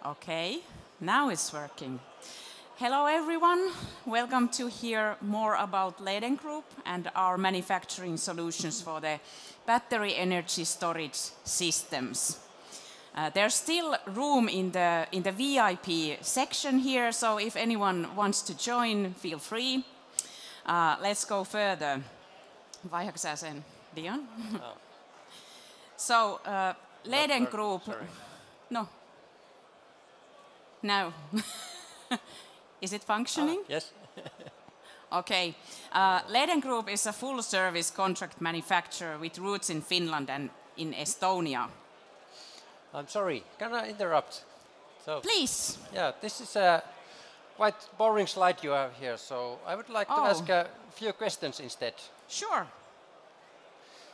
Okay, now it's working. Hello everyone, welcome to hear more about Leden Group and our manufacturing solutions for the battery energy storage systems. There's still room in the VIP section here, so if anyone wants to join, feel free. Let's go further. Vaihdatko sä sen, Dion? Oh. So, Leden Group... Sorry. No. No. Is it functioning? Yes. Okay. Leden Group is a full-service contract manufacturer with roots in Finland and in Estonia. I'm sorry, can I interrupt? So, Please. yeah, this is a quite boring slide you have here, so I would like to ask a few questions instead. Sure.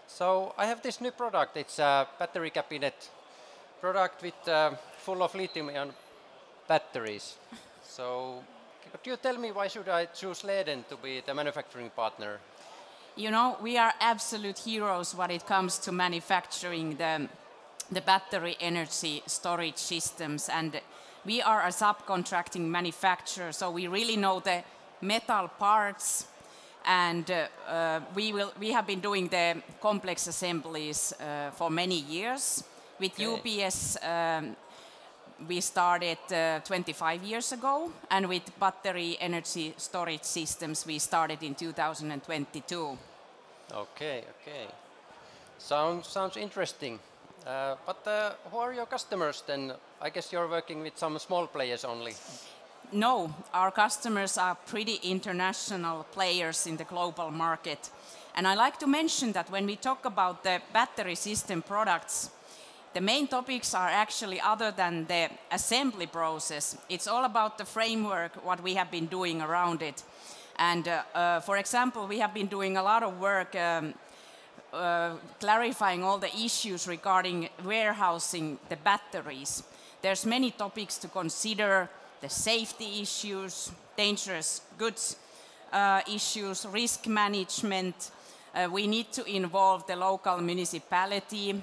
So I have this new product. It's a battery cabinet product with full of lithium-ion batteries. So could you tell me why should I choose Leden to be the manufacturing partner? You know, we are absolute heroes when it comes to manufacturing the battery energy storage systems, and we are a subcontracting manufacturer, so we really know the metal parts, and we have been doing the complex assemblies for many years. With UPS, we started 25 years ago, and with battery energy storage systems, we started in 2022. Okay. Sounds interesting. But who are your customers then? I guess you're working with some small players only. No, our customers are pretty international players in the global market. And I like to mention that when we talk about the battery system products, the main topics are actually other than the assembly process. It's all about the framework, what we have been doing around it. And for example, we have been doing a lot of work clarifying all the issues regarding warehousing the batteries. There's many topics to consider: the safety issues, dangerous goods issues, risk management. We need to involve the local municipality,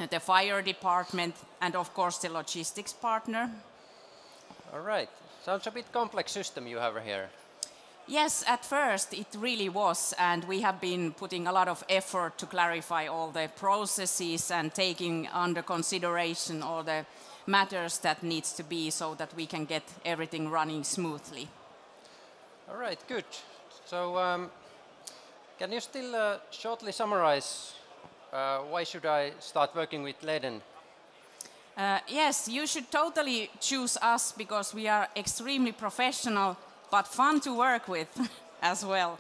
the fire department, and of course the logistics partner. All right. Sounds a bit complex system you have here. Yes, at first it really was, and we have been putting a lot of effort to clarify all the processes and taking under consideration all the matters that needs to be so that we can get everything running smoothly. All right, good. So can you still shortly summarize why should I start working with Leden? Yes, you should totally choose us because we are extremely professional but fun to work with as well.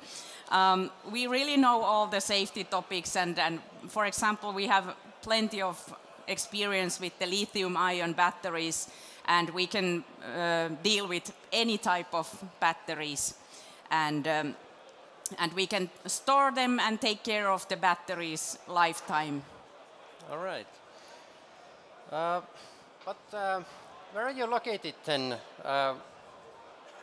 We really know all the safety topics, and for example, we have plenty of experience with the lithium-ion batteries, and we can deal with any type of batteries, and we can store them and take care of the batteries' lifetime. All right. But where are you located then?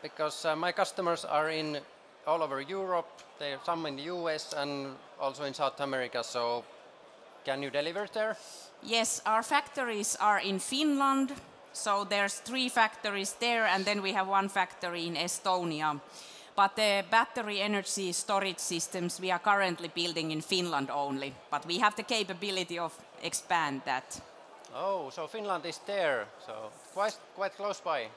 Because my customers are in all over Europe, there are some in the US and also in South America, so can you deliver there? Yes, our factories are in Finland, so there's 3 factories there, and then we have 1 factory in Estonia. But the battery energy storage systems we are currently building in Finland only, but we have the capability of expand that. Oh, so Finland is there, so quite close by.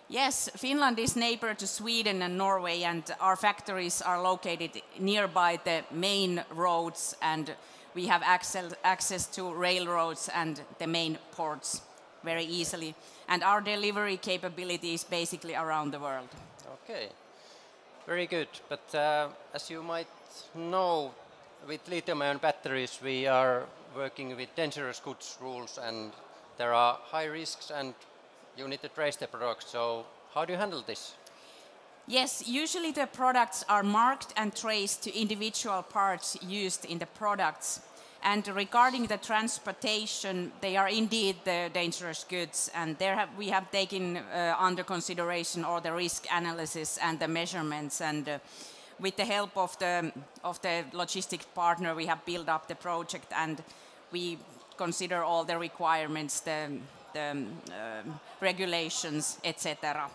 Yes, Finland is neighbor to Sweden and Norway, and our factories are located nearby the main roads, and we have access to railroads and the main ports very easily. And our delivery capability is basically around the world. Okay, very good. But as you might know, with lithium-ion batteries, we are working with dangerous goods rules, and there are high risks, and you need to trace the product. So how do you handle this? Yes, usually the products are marked and traced to individual parts used in the products. And regarding the transportation, they are indeed the dangerous goods, and we have taken under consideration all the risk analysis and the measurements, and with the help of the logistics partner, we have built up the project, and we consider all the requirements, the the regulations, etc.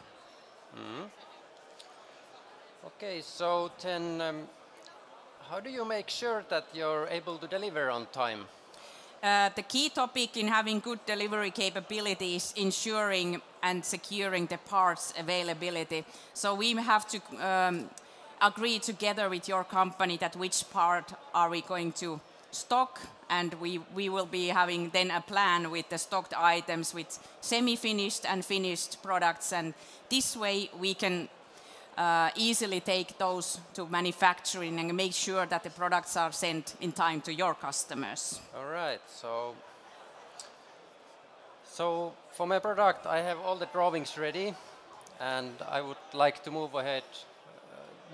Okay, so then how do you make sure that you're able to deliver on time? The key topic in having good delivery capability is ensuring and securing the parts availability. So we have to agree together with your company that which part are we going to stock, and we will be having then a plan with the stocked items with semi-finished and finished products, and this way we can easily take those to manufacturing and make sure that the products are sent in time to your customers. All right, so for my product I have all the drawings ready, and I would like to move ahead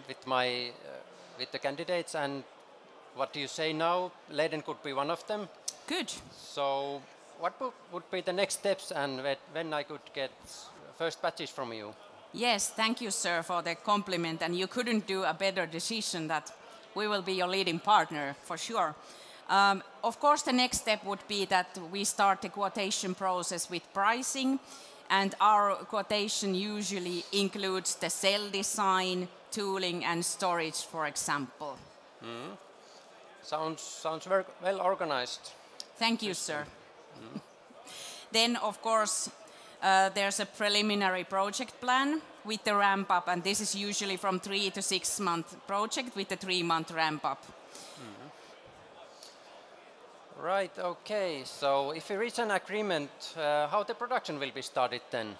with the candidates. And what do you say now? Leden could be one of them. Good. So what would be the next steps, and when I could get first batches from you? Yes, thank you, sir, for the compliment, and you couldn't do a better decision that we will be your leading partner for sure. Of course, the next step would be that we start the quotation process with pricing, and our quotation usually includes the cell design, tooling and storage, for example. Sounds very well organized. Thank you, sir. Then, of course, there's a preliminary project plan with the ramp up, and this is usually from 3 to 6 month project with the 3-month ramp up. Right, okay. So if we reach an agreement, how the production will be started then?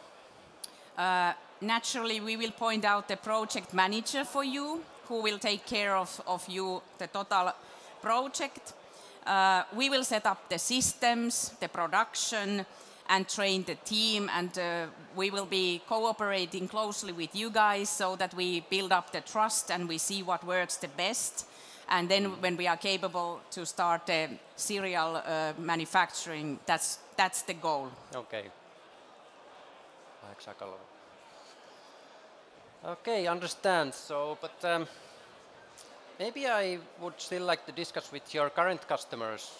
Naturally, we will point out the project manager for you, who will take care of you, the total project. We will set up the systems, the production, and train the team, and we will be cooperating closely with you guys so that we build up the trust and we see what works the best. And then when we are capable to start the serial manufacturing, that's the goal. Okay. Okay, understand. So, but maybe I would still like to discuss with your current customers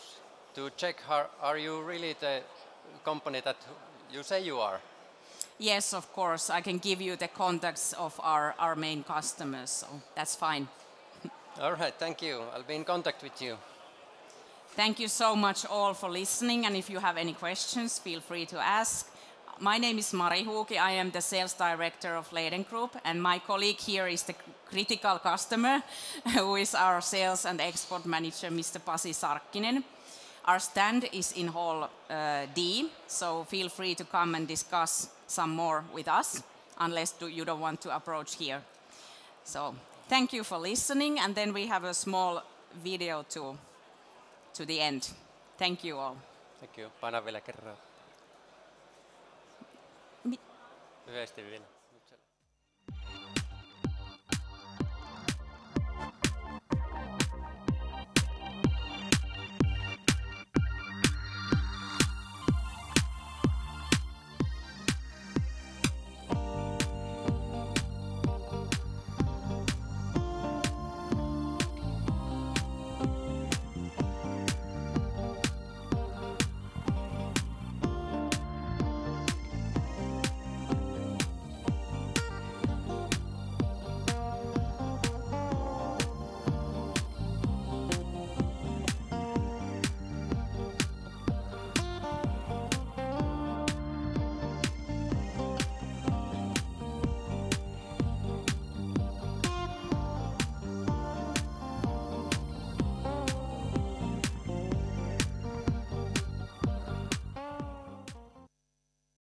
to check are you really the company that you say you are? Yes, of course. I can give you the contacts of our main customers, so that's fine. All right, thank you. I'll be in contact with you. Thank you so much all for listening, and if you have any questions, feel free to ask. My name is Mari Huuki. I am the sales director of Leden Group, and my colleague here is the critical customer, who is our sales and export manager, Mr. Pasi Sarkkinen. Our stand is in Hall D, so feel free to come and discuss some more with us, unless you don't want to approach here. So thank you for listening, and then we have a small video to the end. Thank you all. Thank you. Paina vielä kerran. Lyhyesti vielä.